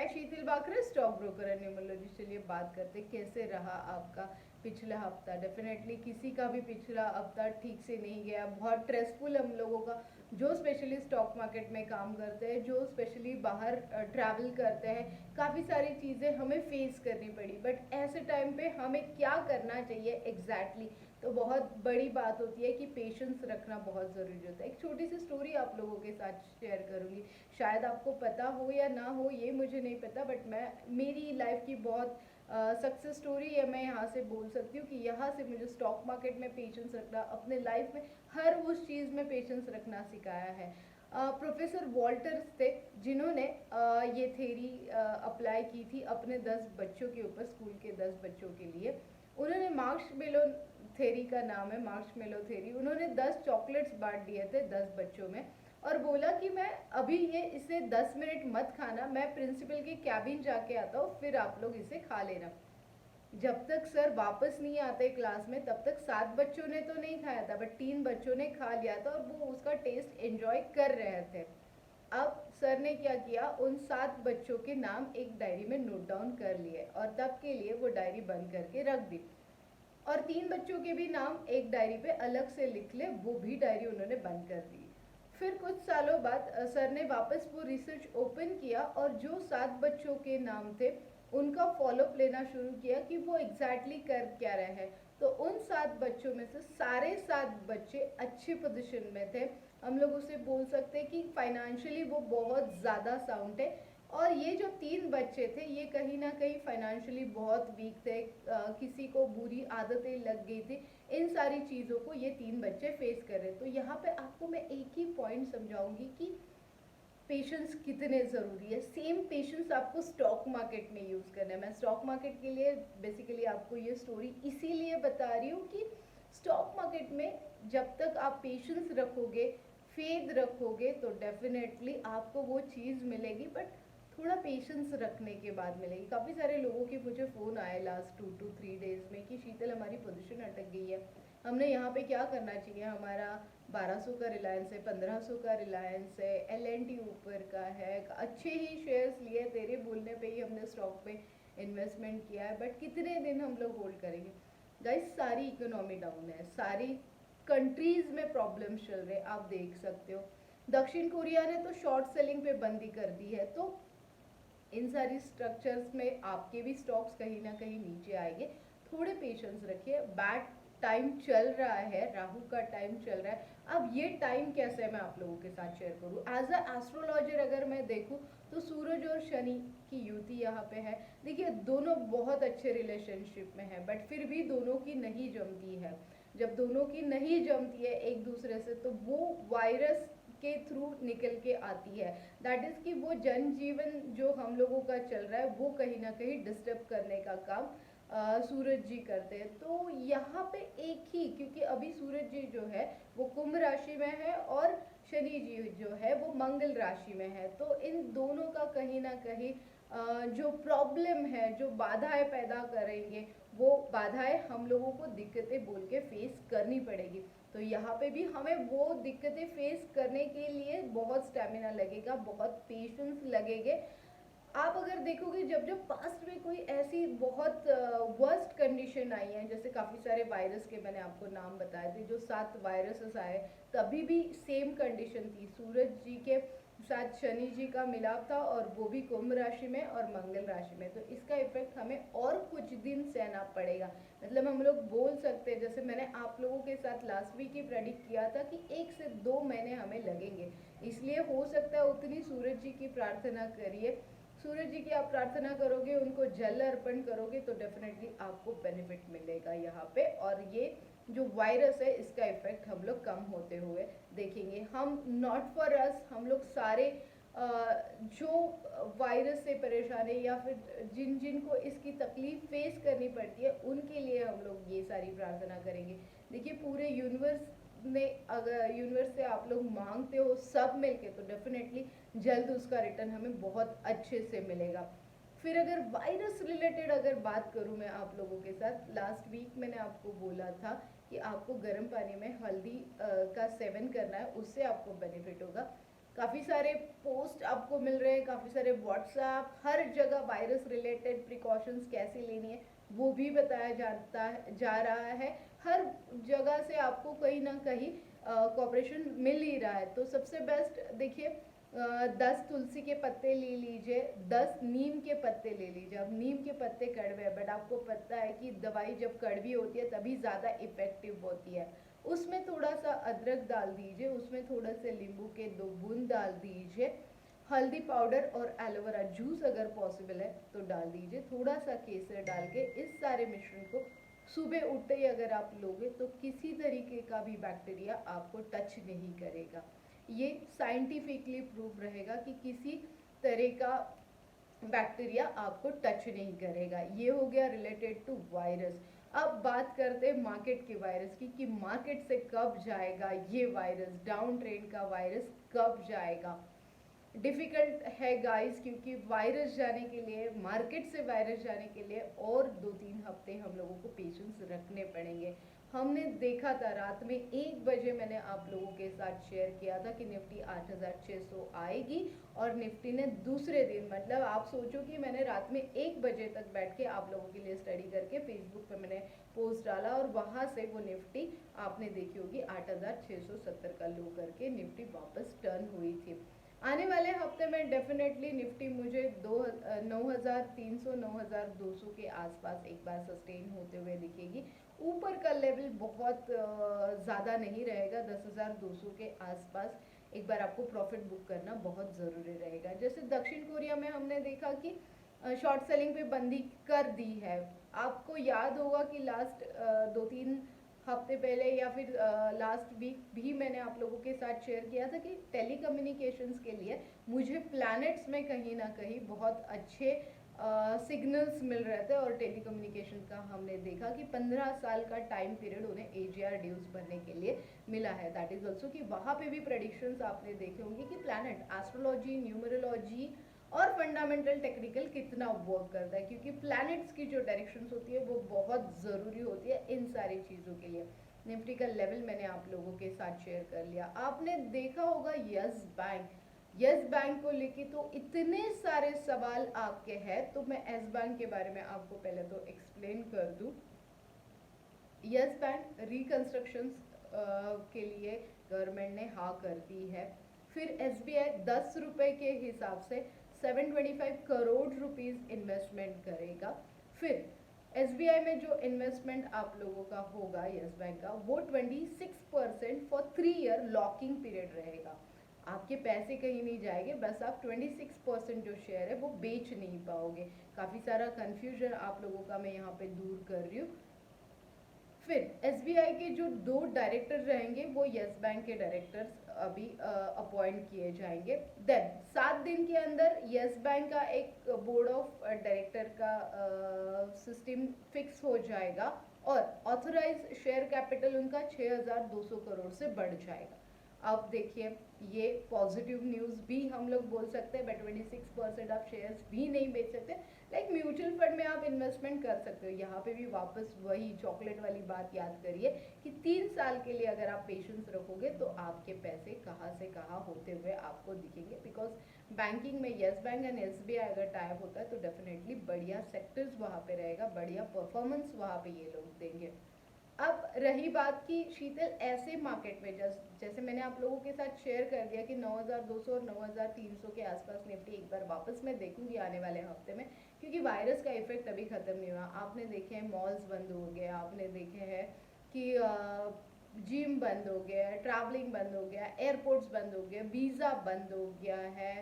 Sheetal Bakre, stock broker and numerology. चलिए बात करते कैसे रहा आपका पिछला हफ्ता। डेफिनेटली किसी का भी पिछला हफ्ता ठीक से नहीं गया, बहुत स्ट्रेसफुल हम लोगों का, जो स्पेशली स्टॉक मार्केट में काम करते हैं, जो स्पेशली बाहर ट्रैवल करते हैं। काफ़ी सारी चीज़ें हमें फेस करनी पड़ी, बट ऐसे टाइम पे हमें क्या करना चाहिए एग्जैक्टली तो बहुत बड़ी बात होती है कि पेशेंस रखना बहुत ज़रूरी होता है। एक छोटी सी स्टोरी आप लोगों के साथ शेयर करूँगी, शायद आपको पता हो या ना हो ये मुझे नहीं पता, बट मैं मेरी लाइफ की बहुत सक्सेस स्टोरी है, मैं यहाँ से बोल सकती हूँ कि यहाँ से मुझे स्टॉक मार्केट में पेशेंस रखना, अपने लाइफ में हर उस चीज़ में पेशेंस रखना सिखाया है। प्रोफेसर वॉल्टर्स थे जिन्होंने ये थेरी अप्लाई की थी अपने 10 बच्चों के ऊपर, स्कूल के 10 बच्चों के लिए। उन्होंने मार्शमेलो थेरी का नाम है, मार्शमेलो थेरी। उन्होंने 10 चॉकलेट्स बांट दिए थे 10 बच्चों में और बोला कि मैं अभी ये इसे 10 मिनट मत खाना, मैं प्रिंसिपल के कैबिन जाके आता हूँ, फिर आप लोग इसे खा लेना। जब तक सर वापस नहीं आते क्लास में तब तक 7 बच्चों ने तो नहीं खाया था, बट 3 बच्चों ने खा लिया था और वो उसका टेस्ट एंजॉय कर रहे थे। अब सर ने क्या किया, उन 7 बच्चों के नाम एक डायरी में नोट डाउन कर लिए और तब के लिए वो डायरी बंद करके रख दी। और 3 बच्चों के भी नाम एक डायरी पे अलग से लिख ले, वो भी डायरी उन्होंने बंद कर दी। फिर कुछ सालों बाद सर ने वापस वो रिसर्च ओपन किया और जो 7 बच्चों के नाम थे उनका फॉलोअप लेना शुरू किया कि वो एग्जैक्टली कर क्या रहे हैं। तो उन 7 बच्चों में से सारे 7 बच्चे अच्छे पोजीशन में थे। हम लोग उसे बोल सकते हैं कि फाइनेंशियली वो बहुत ज़्यादा साउंड है। और ये जो 3 बच्चे थे ये कहीं ना कहीं फाइनेंशियली बहुत वीक थे, किसी को बुरी आदतें लग गई थी। इन सारी चीज़ों को ये 3 बच्चे फेस कर रहे। तो यहाँ पे आपको मैं एक ही पॉइंट समझाऊंगी कि पेशेंस कितने ज़रूरी है। सेम पेशेंस आपको स्टॉक मार्केट में यूज़ करना है। मैं स्टॉक मार्केट के लिए बेसिकली आपको ये स्टोरी इसीलिए बता रही हूँ कि स्टॉक मार्केट में जब तक आप पेशेंस रखोगे, फेथ रखोगे, तो डेफिनेटली आपको वो चीज़ मिलेगी, बट थोड़ा पेशेंस रखने के बाद मिलेगी। काफ़ी सारे लोगों के मुझे फ़ोन आए लास्ट 2 to 3 डेज़ में कि शीतल हमारी पोजीशन अटक गई है, हमने यहाँ पे क्या करना चाहिए। हमारा 1200 का रिलायंस है, 1500 का रिलायंस है, LNT ऊपर का है, अच्छे ही शेयर्स लिए, तेरे बोलने पे ही हमने स्टॉक पे इन्वेस्टमेंट किया है, बट कितने दिन हम लोग होल्ड करेंगे। गाइस सारी इकोनॉमी डाउन है, सारी कंट्रीज में प्रॉब्लम्स चल रहे हैं, आप देख सकते हो। दक्षिण कोरिया ने तो शॉर्ट सेलिंग पे बंदी कर दी है। तो इन सारी स्ट्रक्चर्स में आपके भी स्टॉक्स कहीं ना कहीं नीचे आएंगे। थोड़े पेशेंस रखिए, बैड टाइम चल रहा है, राहु का टाइम चल रहा है। अब ये टाइम कैसे है मैं आप लोगों के साथ शेयर करूँ। एज अ एस्ट्रोलॉजर अगर मैं देखूँ तो सूरज और शनि की युति यहाँ पे है। देखिए दोनों बहुत अच्छे रिलेशनशिप में है, बट फिर भी दोनों की नहीं जमती है। जब दोनों की नहीं जमती है एक दूसरे से, तो वो वायरस के थ्रू निकल के आती है। दैट इज़ कि वो जनजीवन जो हम लोगों का चल रहा है वो कहीं ना कहीं डिस्टर्ब करने का काम सूरज जी करते हैं। तो यहाँ पे एक ही, क्योंकि अभी सूरज जी जो है वो कुंभ राशि में है और शनि जी जो है वो मंगल राशि में है। तो इन दोनों का कहीं ना कहीं जो प्रॉब्लम है, जो बाधाएं पैदा करेंगे, वो बाधाएं हम लोगों को दिक्कतें बोल के फेस करनी पड़ेगी। तो यहाँ पे भी हमें वो दिक्कतें फेस करने के लिए बहुत स्टेमिना लगेगा, बहुत पेशेंस लगेंगे। आप अगर देखोगे जब जब पास्ट में कोई ऐसी बहुत वर्स्ट कंडीशन आई है, जैसे काफ़ी सारे वायरस के मैंने आपको नाम बताए थे, जो 7 वायरसेस आए तभी भी सेम कंडीशन थी। सूरज जी के साथ शनि जी का मिलाप था और वो भी कुंभ राशि में और मंगल राशि में। तो इसका इफेक्ट हमें और कुछ दिन सहना पड़ेगा। मतलब हम लोग बोल सकते हैं, जैसे मैंने आप लोगों के साथ लास्ट वीक ही प्रेडिक्ट किया था कि 1 से 2 महीने हमें लगेंगे। इसलिए हो सकता है उतनी सूरज जी की प्रार्थना करिए। सूरज जी की आप प्रार्थना करोगे, उनको जल अर्पण करोगे, तो डेफिनेटली आपको बेनिफिट मिलेगा यहाँ पे। और ये जो वायरस है इसका इफेक्ट हम लोग कम होते हुए देखेंगे। हम नॉट फॉर अस, हम लोग सारे जो वायरस से परेशान है या फिर जिन जिन को इसकी तकलीफ फेस करनी पड़ती है उनके लिए हम लोग ये सारी प्रार्थना करेंगे। देखिए पूरे यूनिवर्स ने, अगर यूनिवर्स से आप लोग मांगते हो सब मिलके, तो डेफिनेटली जल्द उसका रिटर्न हमें बहुत अच्छे से मिलेगा। फिर अगर वायरस रिलेटेड अगर बात करूं मैं आप लोगों के साथ, लास्ट वीक मैंने आपको बोला था कि आपको गर्म पानी में हल्दी का सेवन करना है, उससे आपको बेनिफिट होगा। काफ़ी सारे पोस्ट आपको मिल रहे हैं, काफ़ी सारे व्हाट्सएप, हर जगह वायरस रिलेटेड प्रिकॉशंस कैसे लेनी है वो भी बताया जाता है जा रहा है। हर जगह से आपको कहीं ना कहीं कॉपरेशन मिल ही रहा है। तो सबसे बेस्ट देखिए, 10 तुलसी के पत्ते ले लीजिए, 10 नीम के पत्ते ले लीजिए। अब नीम के पत्ते कड़वे हैं, बट आपको पता है कि दवाई जब कड़वी होती है तभी ज़्यादा इफेक्टिव होती है। उसमें थोड़ा सा अदरक डाल दीजिए, उसमें थोड़ा से नींबू के 2 बूंद डाल दीजिए, हल्दी पाउडर और एलोवेरा जूस अगर पॉसिबल है तो डाल दीजिए, थोड़ा सा केसर डाल के इस सारे मिश्रण को सुबह उठते ही अगर आप लोगे तो किसी तरीके का भी बैक्टीरिया आपको टच नहीं करेगा। ये साइंटिफिकली प्रूव रहेगा कि किसी तरह का बैक्टीरिया आपको टच नहीं करेगा। ये हो गया रिलेटेड टू वायरस। अब बात करते हैं मार्केट के वायरस की, कि मार्केट से कब जाएगा ये वायरस, डाउन ट्रेंड का वायरस कब जाएगा। डिफ़िकल्ट है गाइस, क्योंकि वायरस जाने के लिए, मार्केट से वायरस जाने के लिए और 2-3 हफ्ते हम लोगों को पेशेंस रखने पड़ेंगे। हमने देखा था रात में 1 बजे, मैंने आप लोगों के साथ शेयर किया था कि निफ्टी 8600 आएगी, और निफ्टी ने दूसरे दिन, मतलब आप सोचो कि मैंने रात में 1 बजे तक बैठ के आप लोगों के लिए स्टडी करके फेसबुक पे मैंने पोस्ट डाला, और वहाँ से वो निफ्टी आपने देखी होगी 8670 का लो करके निफ्टी वापस टर्न हुई थी। आने वाले हफ्ते में डेफिनेटली निफ्टी मुझे 9300 9200 के आसपास एक बार सस्टेन होते हुए दिखेगी। ऊपर का लेवल बहुत ज़्यादा नहीं रहेगा, 10,200 के आसपास एक बार आपको प्रॉफिट बुक करना बहुत ज़रूरी रहेगा। जैसे दक्षिण कोरिया में हमने देखा कि शॉर्ट सेलिंग पे बंदी कर दी है। आपको याद होगा कि लास्ट 2-3 हफ्ते पहले या फिर लास्ट वीक भी मैंने आप लोगों के साथ शेयर किया था कि टेलीकम्युनिकेशंस के लिए मुझे प्लैनेट्स में कहीं ना कहीं बहुत अच्छे सिग्नल्स मिल रहे थे, और टेलीकम्युनिकेशन का हमने देखा कि 15 साल का टाइम पीरियड उन्हें AGR ड्यूज भरने के लिए मिला है। दैट इज ऑल्सो कि वहाँ पे भी प्रेडिक्शंस आपने देखे होंगे कि प्लैनेट, एस्ट्रोलॉजी, न्यूमरोलॉजी और फंडामेंटल टेक्निकल कितना वर्क करता है, क्योंकि प्लैनेट्स की जो डायरेक्शंस होती है वो बहुत ज़रूरी होती है इन सारी चीज़ों के लिए। निफ्टी का लेवल मैंने आप लोगों के साथ शेयर कर लिया। आपने देखा होगा यस बैंक, यस बैंक को लेके तो इतने सारे सवाल आपके हैं, तो मैं यस बैंक के बारे में आपको पहले तो एक्सप्लेन कर दूं। यस बैंक रिकंस्ट्रक्शन के लिए गवर्नमेंट ने हाँ कर दी है। फिर SBI 10 रुपए के हिसाब से 725 करोड़ रुपीस इन्वेस्टमेंट करेगा। फिर SBI में जो इन्वेस्टमेंट आप लोगों का होगा यस बैंक का, वो 26% फॉर 3 ईयर लॉकिंग पीरियड रहेगा। आपके पैसे कहीं नहीं जाएंगे, बस आप 26% जो शेयर है वो बेच नहीं पाओगे। काफ़ी सारा कन्फ्यूजन आप लोगों का मैं यहाँ पे दूर कर रही हूँ। फिर SBI के जो 2 डायरेक्टर रहेंगे वो यस बैंक के डायरेक्टर्स अभी अपॉइंट किए जाएंगे। देन 7 दिन के अंदर यस बैंक का एक बोर्ड ऑफ डायरेक्टर का सिस्टम फिक्स हो जाएगा, और ऑथराइज शेयर कैपिटल उनका 6,200 करोड़ से बढ़ जाएगा। अब देखिए, ये पॉजिटिव न्यूज़ भी हम लोग बोल सकते हैं, बट 26% आप शेयर्स भी नहीं बेच सकते। लाइक म्यूचुअल फंड में आप इन्वेस्टमेंट कर सकते हो। यहाँ पे भी वापस वही चॉकलेट वाली बात याद करिए कि 3 साल के लिए अगर आप पेशेंस रखोगे तो आपके पैसे कहाँ से कहाँ होते हुए आपको दिखेंगे। बिकॉज बैंकिंग में यस बैंक एंड SBI अगर टाइप होता है तो डेफिनेटली बढ़िया सेक्टर्स वहाँ पे रहेगा, बढ़िया परफॉर्मेंस वहाँ पे ये लोग देंगे। अब रही बात कि शीतल ऐसे मार्केट में जैसे मैंने आप लोगों के साथ शेयर कर दिया कि 9,200 और 9,300 के आसपास निफ्टी एक बार वापस मैं देखूंगी आने वाले हफ्ते में, क्योंकि वायरस का इफेक्ट अभी ख़त्म नहीं हुआ। आपने देखे हैं मॉल्स बंद हो गए, आपने देखे हैं कि जिम बंद हो गया, ट्रैवलिंग बंद हो गया, एयरपोर्ट्स बंद हो गए, वीज़ा बंद हो गया है,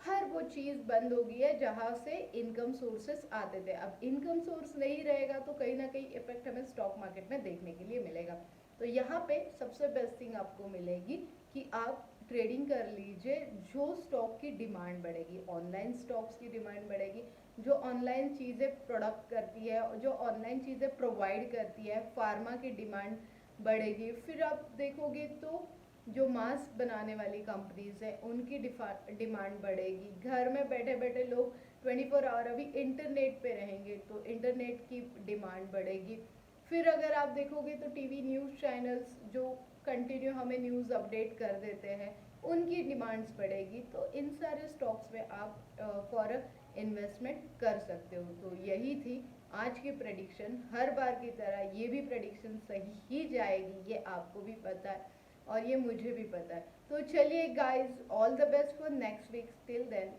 हर वो चीज़ बंद हो गई है जहाँ से इनकम सोर्सेस आते थे। अब इनकम सोर्स नहीं रहेगा तो कहीं ना कहीं इफेक्ट हमें स्टॉक मार्केट में देखने के लिए मिलेगा। तो यहाँ पे सबसे बेस्ट थिंग आपको मिलेगी कि आप ट्रेडिंग कर लीजिए। जो स्टॉक की डिमांड बढ़ेगी, ऑनलाइन स्टॉक्स की डिमांड बढ़ेगी, जो ऑनलाइन चीज़ें प्रोडक्ट करती है और जो ऑनलाइन चीज़ें प्रोवाइड करती है, फार्मा की डिमांड बढ़ेगी। फिर आप देखोगे तो जो मास्क बनाने वाली कंपनीज है उनकी डिमांड बढ़ेगी। घर में बैठे बैठे लोग 24 आवर अभी इंटरनेट पे रहेंगे तो इंटरनेट की डिमांड बढ़ेगी। फिर अगर आप देखोगे तो टीवी न्यूज़ चैनल्स जो कंटिन्यू हमें न्यूज़ अपडेट कर देते हैं, उनकी डिमांड्स बढ़ेगी, तो इन सारे स्टॉक्स में आप फॉर इन्वेस्टमेंट कर सकते हो। तो यही थी आज की प्रेडिक्शन। हर बार की तरह ये भी प्रेडिक्शन सही ही जाएगी, ये आपको भी पता है और ये मुझे भी पता है। तो चलिए guys, all the best for next week. Till then